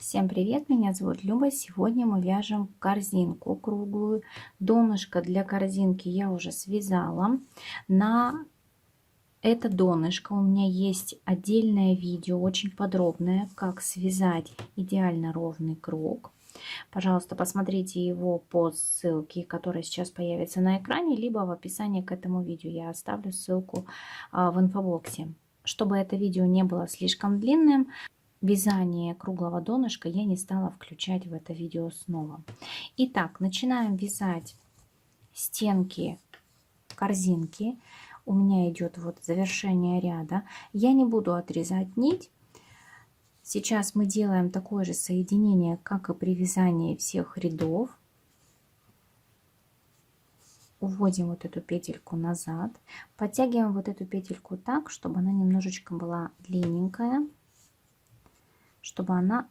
Всем привет, меня зовут Люба. Сегодня мы вяжем корзинку круглую. Донышко для корзинки я уже связала. На это донышко у меня есть отдельное видео, очень подробное, как связать идеально ровный круг. Пожалуйста, посмотрите его по ссылке, которая сейчас появится на экране, либо в описании к этому видео. Я оставлю ссылку в инфобоксе. Чтобы это видео не было слишком длинным, вязание круглого донышка я не стала включать в это видео снова. Итак, начинаем вязать стенки корзинки. У меня идет вот завершение ряда. Я не буду отрезать нить. Сейчас мы делаем такое же соединение, как и при вязании всех рядов. Уводим вот эту петельку назад. Подтягиваем вот эту петельку так, чтобы она немножечко была длинненькая, чтобы она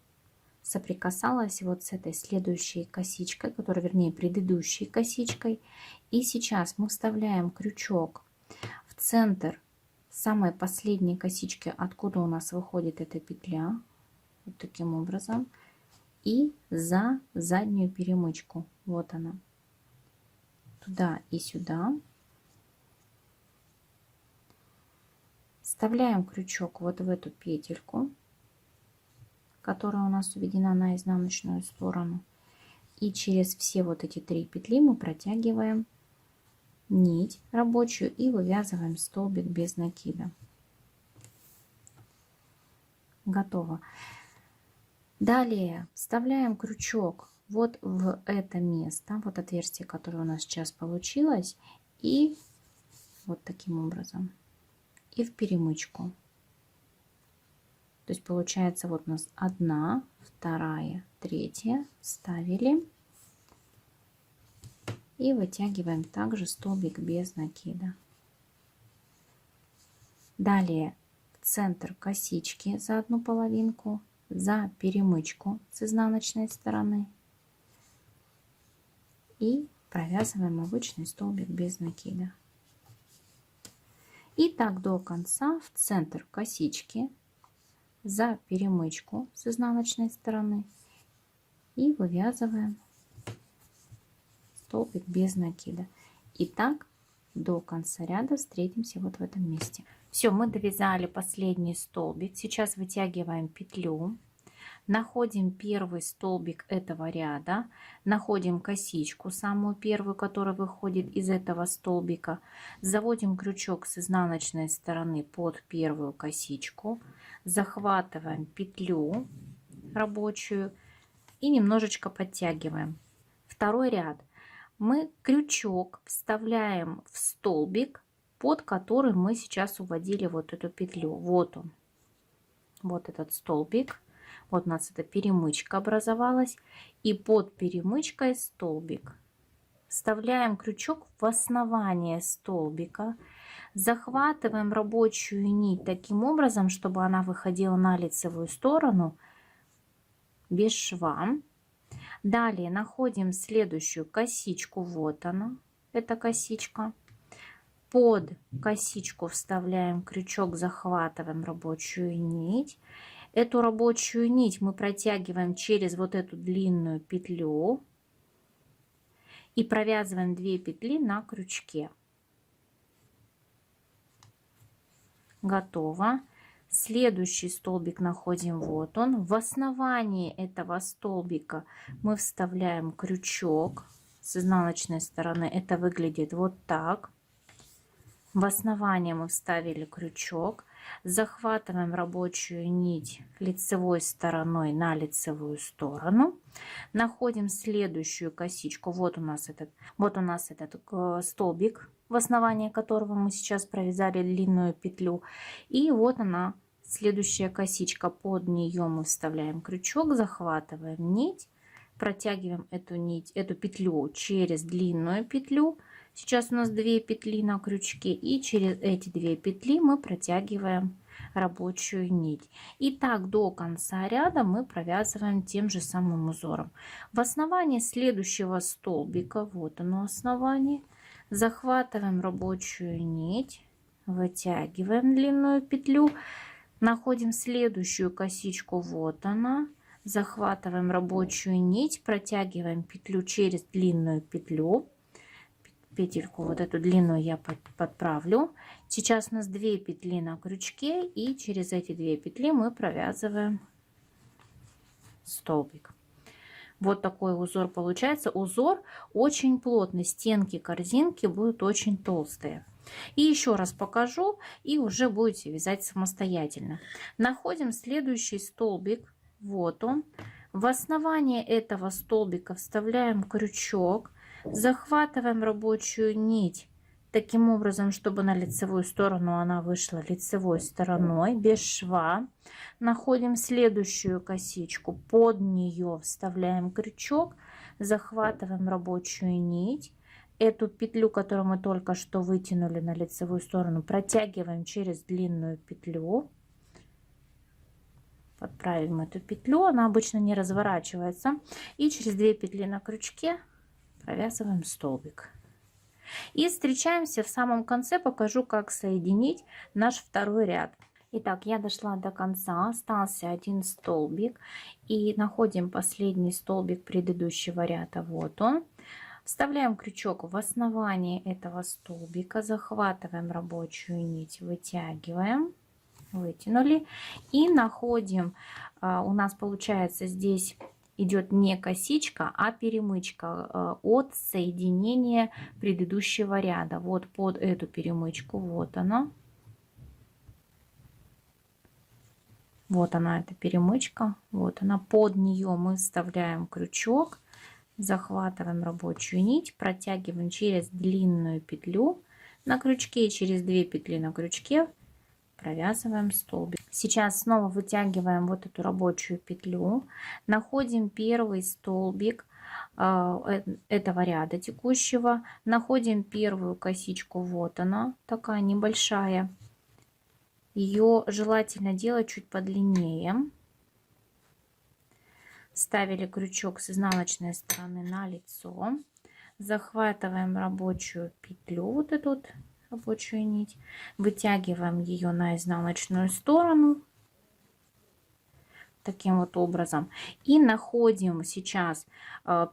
соприкасалась вот с этой следующей косичкой, которая, вернее, предыдущей косичкой. И сейчас мы вставляем крючок в центр самой последней косички, откуда у нас выходит эта петля, вот таким образом, и за заднюю перемычку. Вот она, туда и сюда. Вставляем крючок вот в эту петельку, которая у нас уведена на изнаночную сторону, и через все вот эти 3 петли мы протягиваем нить рабочую и вывязываем столбик без накида. Готово. Далее вставляем крючок вот в это место, вот отверстие, которое у нас сейчас получилось, и вот таким образом, и в перемычку. То есть получается вот у нас 1, 2, 3 вставили и вытягиваем также столбик без накида. Далее в центр косички за одну половинку, за перемычку с изнаночной стороны и провязываем обычный столбик без накида. И так до конца в центр косички, за перемычку с изнаночной стороны и вывязываем столбик без накида. И так до конца ряда. Встретимся вот в этом месте. Все, мы довязали последний столбик. Сейчас вытягиваем петлю, находим первый столбик этого ряда, находим косичку, самую первую, которая выходит из этого столбика, заводим крючок с изнаночной стороны под первую косичку, захватываем петлю рабочую и немножечко подтягиваем. Второй ряд. Мы крючок вставляем в столбик, под который мы сейчас уводили вот эту петлю. Вот он, вот этот столбик. Вот у нас эта перемычка образовалась, и под перемычкой столбик. Вставляем крючок в основание столбика, захватываем рабочую нить таким образом, чтобы она выходила на лицевую сторону без шва. Далее находим следующую косичку, вот она, эта косичка. Под косичку вставляем крючок, захватываем рабочую нить. Эту рабочую нить мы протягиваем через вот эту длинную петлю и провязываем 2 петли на крючке. Готово. Следующий столбик находим, вот он. В основании этого столбика мы вставляем крючок с изнаночной стороны. Это выглядит вот так. В основании мы вставили крючок, захватываем рабочую нить лицевой стороной на лицевую сторону, находим следующую косичку. Вот у нас этот столбик, в основании которого мы сейчас провязали длинную петлю, и вот она, следующая косичка. Под нее мы вставляем крючок, захватываем нить, протягиваем эту петлю через длинную петлю. Сейчас у нас 2 петли на крючке, и через эти 2 петли мы протягиваем рабочую нить. И так до конца ряда мы провязываем тем же самым узором. В основании следующего столбика, вот оно основание, захватываем рабочую нить, вытягиваем длинную петлю, находим следующую косичку, вот она, захватываем рабочую нить, протягиваем петлю через длинную петлю. Петельку вот эту длинную я подправлю. Сейчас у нас 2 петли на крючке, и через эти 2 петли мы провязываем столбик. Вот такой узор получается. Узор очень плотный, стенки корзинки будут очень толстые. И еще раз покажу, и уже будете вязать самостоятельно. Находим следующий столбик. Вот он. В основании этого столбика вставляем крючок, захватываем рабочую нить таким образом, чтобы на лицевую сторону она вышла лицевой стороной, без шва. Находим следующую косичку, под нее вставляем крючок, захватываем рабочую нить. Эту петлю, которую мы только что вытянули на лицевую сторону, протягиваем через длинную петлю. Подправим эту петлю, она обычно не разворачивается. И через 2 петли на крючке провязываем столбик. И встречаемся в самом конце, покажу, как соединить наш второй ряд. Итак, я дошла до конца, остался один столбик. И находим последний столбик предыдущего ряда. Вот он. Вставляем крючок в основании этого столбика, захватываем рабочую нить, вытягиваем, вытянули и находим, у нас получается здесь идет не косичка, а перемычка от соединения предыдущего ряда. Вот под эту перемычку, вот она. Вот она, эта перемычка. Вот она. Под нее мы вставляем крючок, захватываем рабочую нить, протягиваем через длинную петлю на крючке и через 2 петли на крючке провязываем столбик. Сейчас снова вытягиваем вот эту рабочую петлю, находим первый столбик этого ряда текущего, находим первую косичку, вот она такая небольшая, ее желательно делать чуть подлиннее. Ставили крючок с изнаночной стороны на лицо, захватываем рабочую петлю, вот эту вот рабочую нить, вытягиваем ее на изнаночную сторону таким вот образом и находим сейчас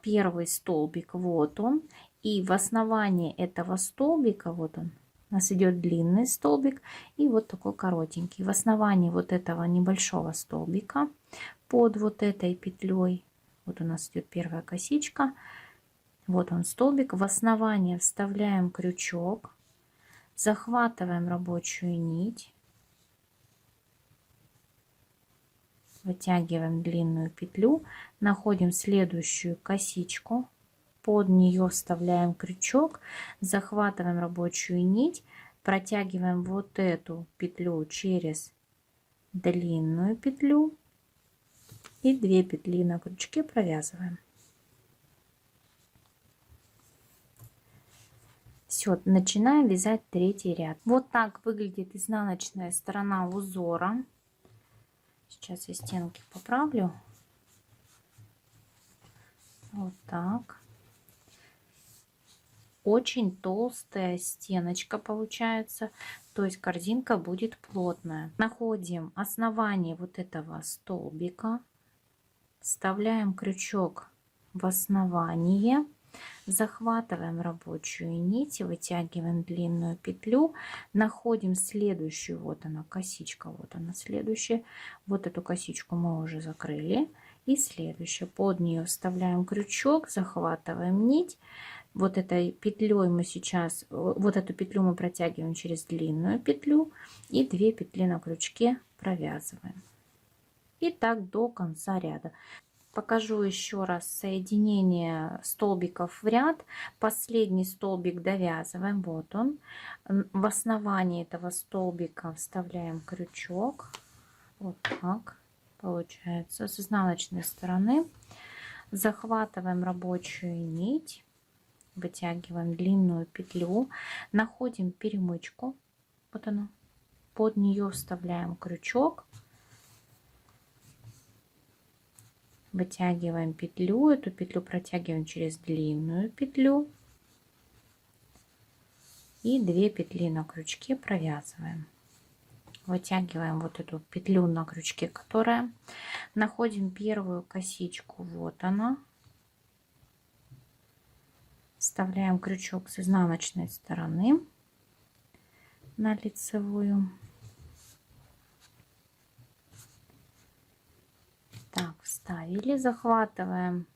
первый столбик, вот он, и в основании этого столбика, вот он, у нас идет длинный столбик и вот такой коротенький. В основании вот этого небольшого столбика под вот этой петлей, вот у нас идет первая косичка, вот он столбик, в основании вставляем крючок, захватываем рабочую нить, вытягиваем длинную петлю, находим следующую косичку, под нее вставляем крючок, захватываем рабочую нить, протягиваем вот эту петлю через длинную петлю и 2 петли на крючке провязываем. Все, начинаем вязать третий ряд. Вот так выглядит изнаночная сторона узора. Сейчас я стенки поправлю. Вот так. Очень толстая стеночка получается, то есть корзинка будет плотная. Находим основание вот этого столбика, вставляем крючок в основание, захватываем рабочую нить, вытягиваем длинную петлю, находим следующую, вот она косичка, вот она следующая, вот эту косичку мы уже закрыли, и следующую, под нее вставляем крючок, захватываем нить, вот этой петлей мы сейчас, вот эту петлю мы протягиваем через длинную петлю и 2 петли на крючке провязываем. И так до конца ряда. Покажу еще раз соединение столбиков в ряд. Последний столбик довязываем, вот он. В основании этого столбика вставляем крючок, вот так получается, с изнаночной стороны. Захватываем рабочую нить, вытягиваем длинную петлю, находим перемычку, вот она, под нее вставляем крючок, вытягиваем петлю, эту петлю протягиваем через длинную петлю и 2 петли на крючке провязываем. вытягиваем вот эту петлю на крючке, которая, находим первую косичку, вот она, вставляем крючок с изнаночной стороны на лицевую. Так, вставили, захватываем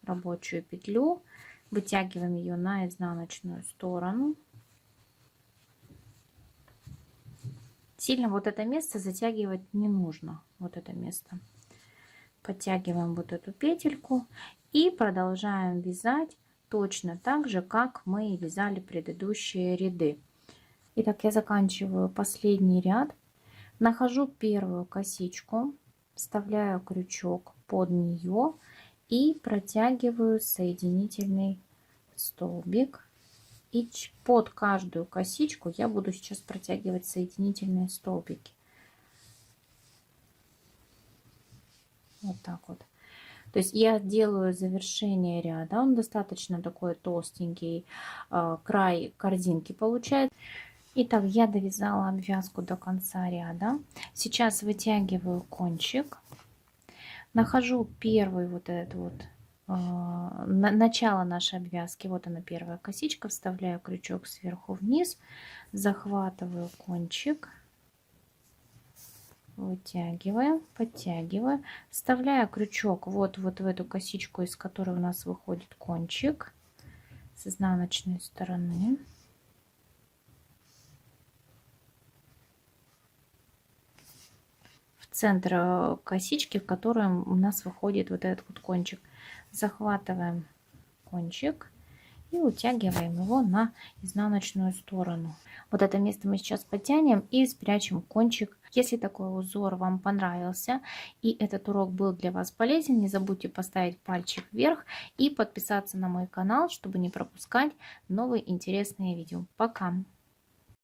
рабочую петлю, вытягиваем ее на изнаночную сторону. Сильно вот это место затягивать не нужно, вот это место. Подтягиваем вот эту петельку и продолжаем вязать точно так же, как мы и вязали предыдущие ряды. Итак, я заканчиваю последний ряд, нахожу первую косичку, вставляю крючок под нее и протягиваю соединительный столбик. И под каждую косичку я буду сейчас протягивать соединительные столбики. Вот так вот. То есть я делаю завершение ряда. Он достаточно такой толстенький, край корзинки получается. Итак, я довязала обвязку до конца ряда. Сейчас вытягиваю кончик. Нахожу первый вот этот вот начало нашей обвязки. Вот она, первая косичка. Вставляю крючок сверху вниз, захватываю кончик, вытягиваю, подтягиваю, вставляю крючок вот в эту косичку, из которой у нас выходит кончик с изнаночной стороны. В центр косички, в котором у нас выходит вот этот вот кончик. Захватываем кончик и утягиваем его на изнаночную сторону. Вот это место мы сейчас подтянем и спрячем кончик. Если такой узор вам понравился и этот урок был для вас полезен, не забудьте поставить пальчик вверх и подписаться на мой канал, чтобы не пропускать новые интересные видео. Пока!